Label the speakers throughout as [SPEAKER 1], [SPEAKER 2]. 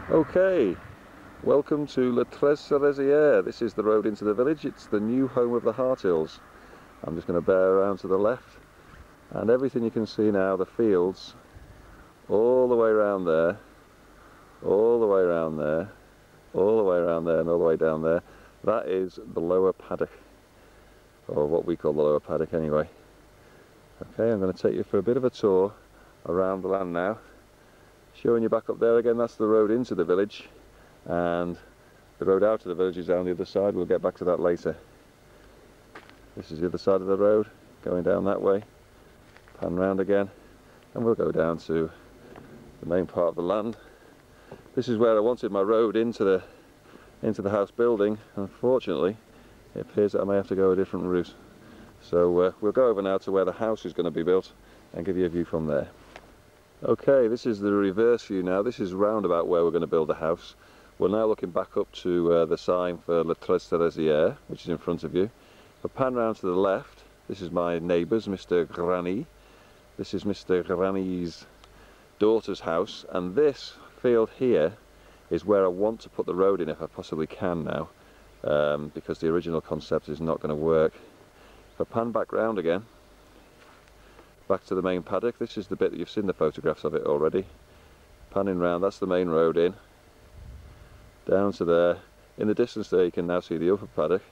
[SPEAKER 1] Okay, welcome to Ceresiers. This is the road into the village. It's the new home of the Hartills. I'm just going to bear around to the left, and everything you can see now, the fields, all the way around there, all the way around there, all the way around there, and all the way down there. That is the lower paddock, or what we call the lower paddock anyway. Okay, I'm going to take you for a bit of a tour around the land now. Showing you back up there again, that's the road into the village, and the road out of the village is down the other side. We'll get back to that later. This is the other side of the road, going down that way, pan round again, and we'll go down to the main part of the land. This is where I wanted my road into the house building. Unfortunately, it appears that I may have to go a different route. So we'll go over now to where the house is going to be built and give you a view from there. Okay, this is the reverse view now. This is roundabout where we're going to build the house. We're now looking back up to the sign for Ceresiers, which is in front of you. If I pan round to the left, this is my neighbour's, Mr. Granny. This is Mr. Granny's daughter's house, and this field here is where I want to put the road in if I possibly can now, because the original concept is not going to work. If I pan back round again, back to the main paddock, this is the bit that you've seen the photographs of it already. Panning round, that's the main road in. Down to there. In the distance there you can now see the upper paddock.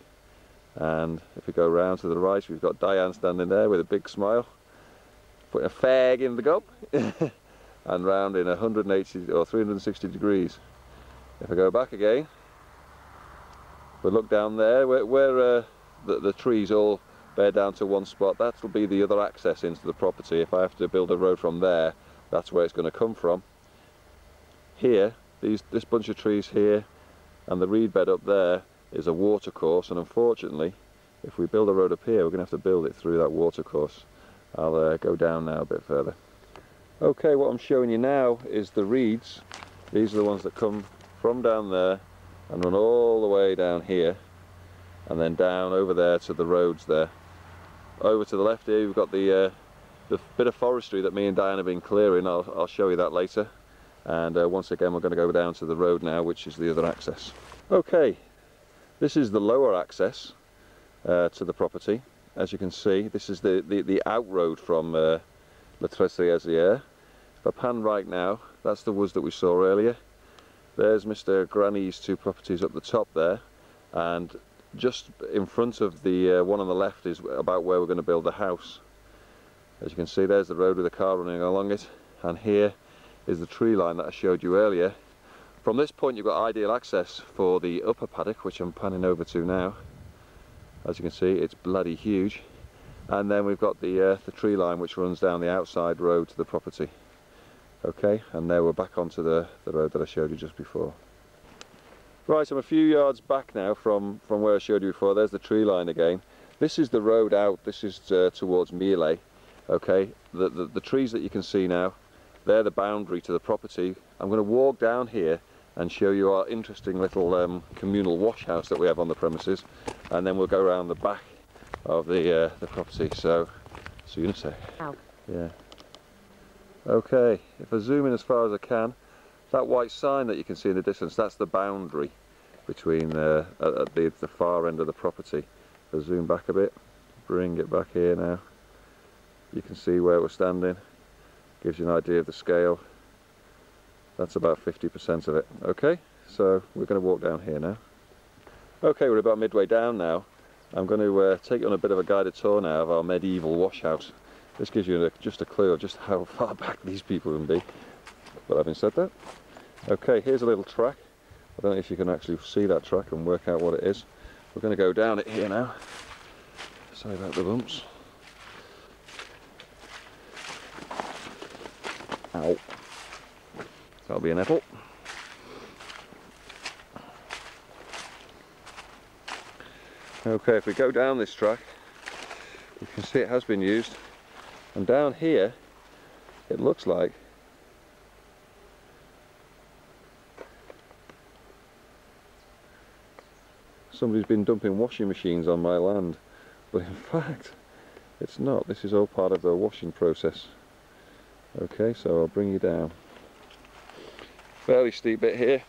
[SPEAKER 1] And if we go round to the right, we've got Diane standing there with a big smile, putting a fag in the gob, and round in 180 or 360 degrees. If I go back again, we look down there where the trees all bear down to one spot. That will be the other access into the property. If I have to build a road from there, that's where it's going to come from. Here, this bunch of trees here and the reed bed up there is a water course, and unfortunately, if we build a road up here, we're going to have to build it through that water course. I'll go down now a bit further. Okay, what I'm showing you now is the reeds. These are the ones that come from down there and run all the way down here, and then down over there to the roads there. Over to the left here, we've got the bit of forestry that me and Diane have been clearing. I'll show you that later. And once again, we're going to go down to the road now, which is the other access. Okay, this is the lower access to the property. As you can see, this is the out road from Ceresiers. If I pan right now, that's the woods that we saw earlier. There's Mr. Granny's two properties up the top there, and just in front of the one on the left is about where we're going to build the house. As you can see, there's the road with the car running along it, and here is the tree line that I showed you earlier. From this point you've got ideal access for the upper paddock, which I'm panning over to now. As you can see, it's bloody huge. And then we've got the tree line which runs down the outside road to the property. Okay, and there we're back onto the road that I showed you just before. Right, I'm a few yards back now from where I showed you before. There's the tree line again. This is the road out. This is towards Mealy. Okay, the trees that you can see now, they're the boundary to the property. I'm going to walk down here and show you our interesting little communal wash house that we have on the premises, and then we'll go around the back of the property. So, see you in a sec.
[SPEAKER 2] Ow.
[SPEAKER 1] Yeah. Okay, if I zoom in as far as I can, that white sign that you can see in the distance, that's the boundary between at the far end of the property. If I zoom back a bit, bring it back here now, you can see where we're standing. Gives you an idea of the scale. That's about 50% of it. Okay, so we're going to walk down here now. Okay, we're about midway down now. I'm going to take you on a bit of a guided tour now of our medieval wash house. This gives you just a clue of just how far back these people can be. But having said that, okay, here's a little track. I don't know if you can actually see that track and work out what it is. We're going to go down it here now. Sorry about the bumps. Ow. That'll be an apple. Okay, if we go down this track, you can see it has been used. And down here, it looks like somebody's been dumping washing machines on my land, but in fact it's not. This is all part of the washing process. Okay, so I'll bring you down. fairly steep bit here.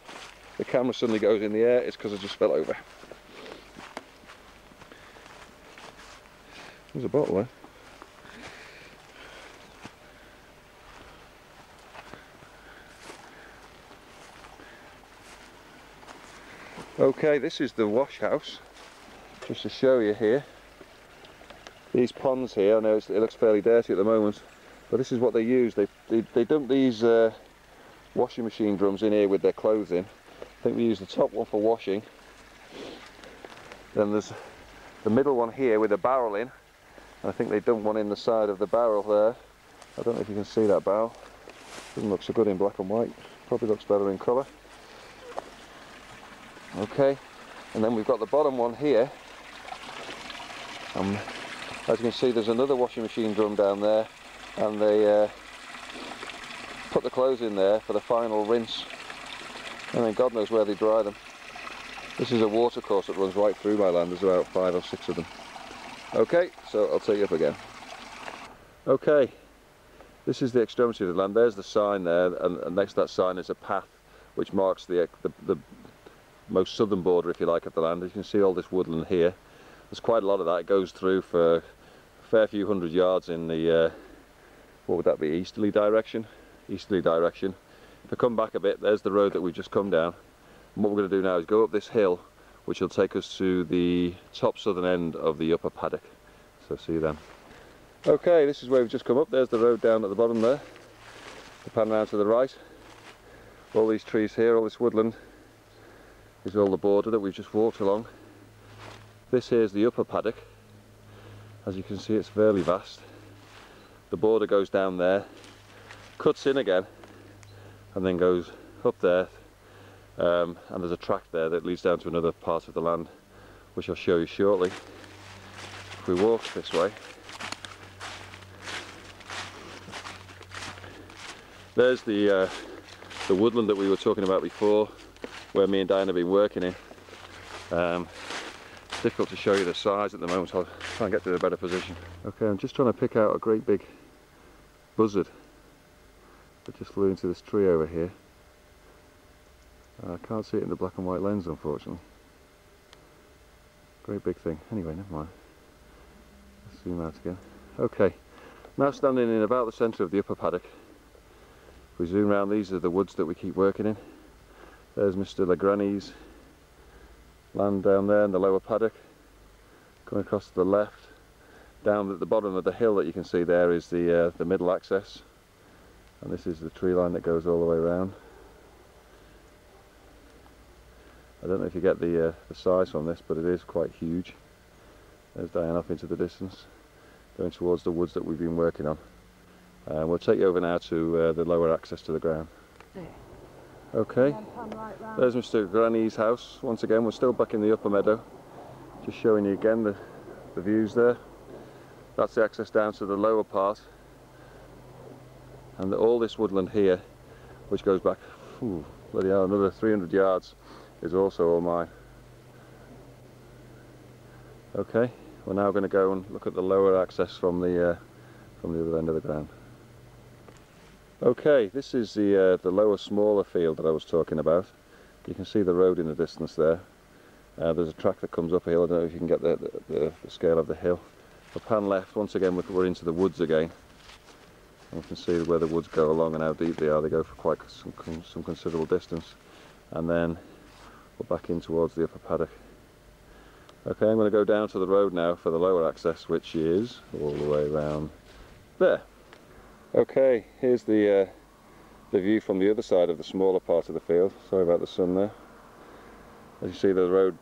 [SPEAKER 1] The camera suddenly goes in the air, it's because I just fell over. There's a bottle there. Okay, this is the wash house, just to show you here. These ponds here, I know it looks fairly dirty at the moment, but this is what they use. They dump these washing machine drums in here with their clothes in. I think we use the top one for washing. Then there's the middle one here with a barrel in. And I think they dump one in the side of the barrel there. I don't know if you can see that barrel. Doesn't look so good in black and white. Probably looks better in colour. Okay, and then we've got the bottom one here. As you can see, there's another washing machine drum down there, and they put the clothes in there for the final rinse, and then God knows where they dry them. This is a water course that runs right through my land. There's about 5 or 6 of them. Okay, so I'll take you up again. Okay, this is the extremity of the land. There's the sign there, and next to that sign is a path which marks the most southern border, if you like, of the land. You can see all this woodland here. There's quite a lot of that. It goes through for a fair few hundred yards in the what would that be, easterly direction? Easterly direction. If I come back a bit, there's the road that we've just come down. And what we're going to do now is go up this hill, which will take us to the top southern end of the upper paddock. So see you then. Okay, this is where we've just come up. There's the road down at the bottom there. We pan around to the right. All these trees here, all this woodland, is all the border that we've just walked along. This here is the upper paddock. As you can see, it's fairly vast. The border goes down there, cuts in again, and then goes up there, and there's a track there that leads down to another part of the land, which I'll show you shortly. If we walk this way, there's the woodland that we were talking about before, where me and Diane have been working in. It's difficult to show you the size at the moment. I'll try and get to a better position. Okay, I'm just trying to pick out a great big buzzard that just flew into this tree over here. I can't see it in the black and white lens, unfortunately. Great big thing. Anyway, never mind. Let's zoom out again. Okay, now standing in about the centre of the upper paddock. If we zoom around, these are the woods that we keep working in. There's Mr. Legranny's land down there in the lower paddock. Going across to the left, down at the bottom of the hill that you can see there is the middle access, and this is the tree line that goes all the way around. I don't know if you get the size from this, but it is quite huge. There's Diane off into the distance, going towards the woods that we've been working on. We'll take you over now to the lower access to the ground. Okay, there's Mr. Granny's house. Once again, we're still back in the upper meadow. Just showing you again the views there. That's the access down to the lower part. And all this woodland here, which goes back, bloody hell, another 300 yards, is also all mine. Okay, we're now going to go and look at the lower access from the other end of the ground. Okay, this is the lower, smaller field that I was talking about. You can see the road in the distance there. There's a track that comes up a hill. I don't know if you can get the scale of the hill. The pan left, once again we're into the woods again. And you can see where the woods go along and how deep they are. They go for quite some considerable distance. And then we're back in towards the upper paddock. Okay, I'm going to go down to the road now for the lower access, which is all the way around there. Okay, here's the view from the other side of the smaller part of the field. Sorry about the sun there. As you see the road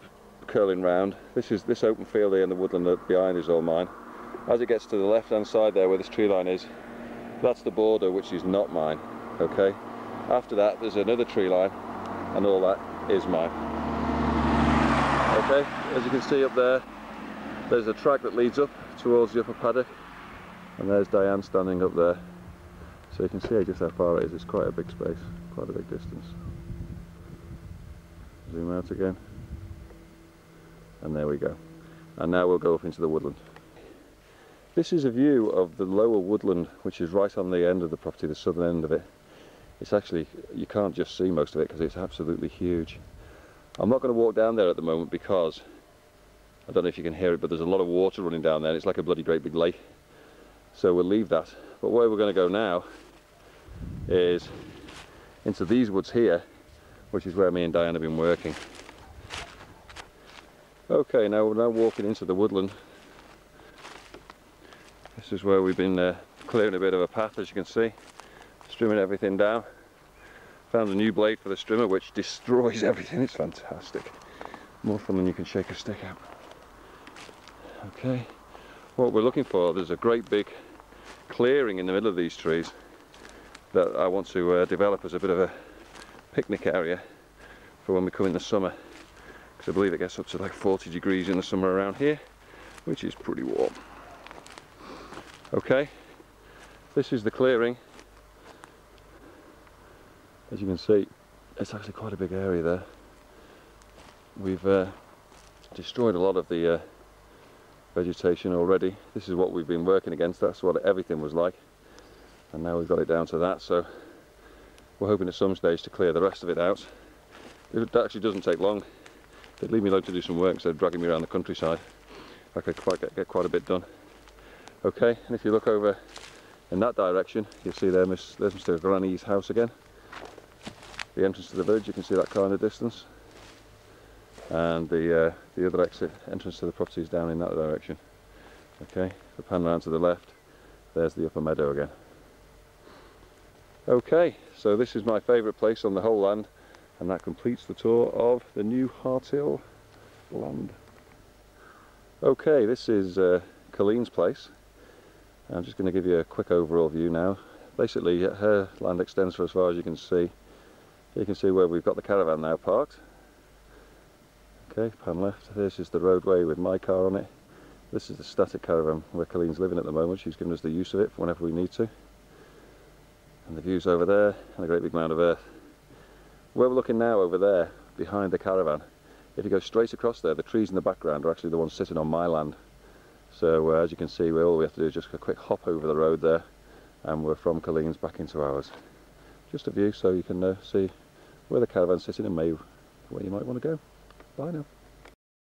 [SPEAKER 1] curling round. This open field here and the woodland behind is all mine. As it gets to the left hand side there where this tree line is, that's the border, which is not mine. Okay, after that there's another tree line and all that is mine. Okay, as you can see up there, there's a track that leads up towards the upper paddock, and there's Diane standing up there. So you can see just how far it is. It's quite a big space, quite a big distance. Zoom out again. And there we go. And now we'll go up into the woodland. This is a view of the lower woodland, which is right on the end of the property, the southern end of it. It's actually, you can't just see most of it because it's absolutely huge. I'm not going to walk down there at the moment because I don't know if you can hear it, but there's a lot of water running down there. It's like a bloody great big lake. So we'll leave that. But where we're going to go now is into these woods here, which is where me and Diane have been working. Okay, now we're walking into the woodland. This is where we've been clearing a bit of a path, as you can see, trimming everything down. Found a new blade for the strimmer which destroys everything. It's fantastic. More fun than you can shake a stick at. Okay, what we're looking for, there's a great big clearing in the middle of these trees that I want to develop as a bit of a picnic area for when we come in the summer, because I believe it gets up to like 40 degrees in the summer around here, which is pretty warm. Okay, this is the clearing. As you can see, it's actually quite a big area there. We've destroyed a lot of the vegetation already. This is what we've been working against. That's what everything was like, and now we've got it down to that. So we're hoping at some stage to clear the rest of it out. It actually doesn't take long. They'd leave me alone to do some work instead of dragging me around the countryside. I could get quite a bit done. Okay, and if you look over in that direction, you'll see there's Mr. Granny's house again. The entrance to the village, you can see that car in the distance, and the other entrance to the property is down in that direction. Okay, if we pan around to the left, there's the upper meadow again. Okay, so this is my favourite place on the whole land, and that completes the tour of the new Arcre of Land. Okay, this is Colleen's place. I'm just going to give you a quick overall view now. Basically, her land extends for as far as you can see. You can see where we've got the caravan now parked. Okay, pan left. This is the roadway with my car on it. This is the static caravan where Colleen's living at the moment. She's given us the use of it whenever we need to. And the view's over there, and a great big mound of earth. Where we're looking now, over there, behind the caravan, if you go straight across there, the trees in the background are actually the ones sitting on my land. So as you can see, all we have to do is just a quick hop over the road there, and we're from Colleen's back into ours. Just a view so you can see where the caravan's sitting and maybe where you might want to go. Bye now.